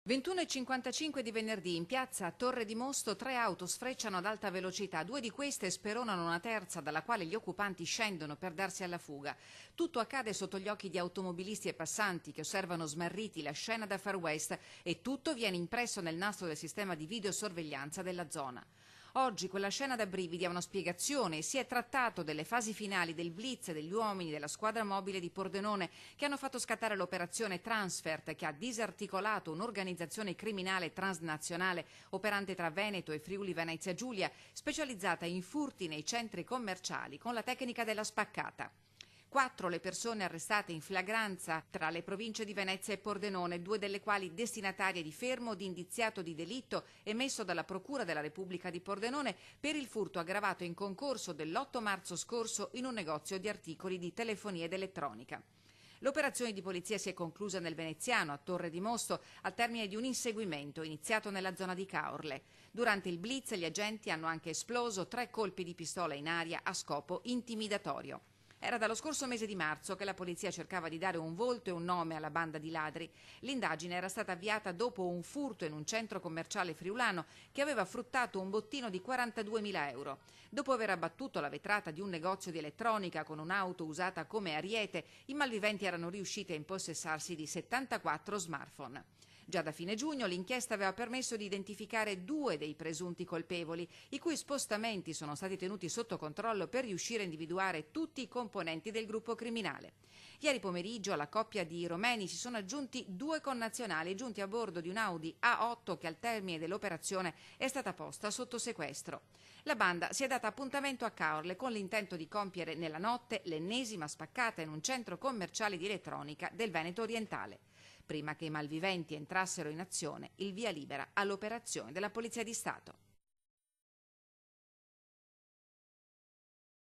21:55 di venerdì in piazza Torre di Mosto 3 auto sfrecciano ad alta velocità, 2 di queste speronano una terza dalla quale gli occupanti scendono per darsi alla fuga. Tutto accade sotto gli occhi di automobilisti e passanti che osservano smarriti la scena da Far West e tutto viene impresso nel nastro del sistema di videosorveglianza della zona. Oggi quella scena da brividi ha una spiegazione e si è trattato delle fasi finali del blitz e degli uomini della squadra mobile di Pordenone che hanno fatto scattare l'operazione Transfert che ha disarticolato un'organizzazione criminale transnazionale operante tra Veneto e Friuli Venezia Giulia, specializzata in furti nei centri commerciali con la tecnica della spaccata. 4 le persone arrestate in flagranza tra le province di Venezia e Pordenone, 2 delle quali destinatarie di fermo di indiziato di delitto emesso dalla Procura della Repubblica di Pordenone per il furto aggravato in concorso dell'8 marzo scorso in un negozio di articoli di telefonia ed elettronica. L'operazione di polizia si è conclusa nel Veneziano, a Torre di Mosto, al termine di un inseguimento iniziato nella zona di Caorle. Durante il blitz gli agenti hanno anche esploso 3 colpi di pistola in aria a scopo intimidatorio. Era dallo scorso mese di marzo che la polizia cercava di dare un volto e un nome alla banda di ladri. L'indagine era stata avviata dopo un furto in un centro commerciale friulano che aveva fruttato un bottino di 42.000 euro. Dopo aver abbattuto la vetrata di un negozio di elettronica con un'auto usata come ariete, i malviventi erano riusciti a impossessarsi di 74 smartphone. Già da fine giugno l'inchiesta aveva permesso di identificare 2 dei presunti colpevoli, i cui spostamenti sono stati tenuti sotto controllo per riuscire a individuare tutti i componenti del gruppo criminale. Ieri pomeriggio alla coppia di romeni si sono aggiunti 2 connazionali giunti a bordo di un Audi A8 che al termine dell'operazione è stata posta sotto sequestro. La banda si è data appuntamento a Caorle con l'intento di compiere nella notte l'ennesima spaccata in un centro commerciale di elettronica del Veneto orientale. Prima che i malviventi entrassero in azione, il via libera all'operazione della Polizia di Stato.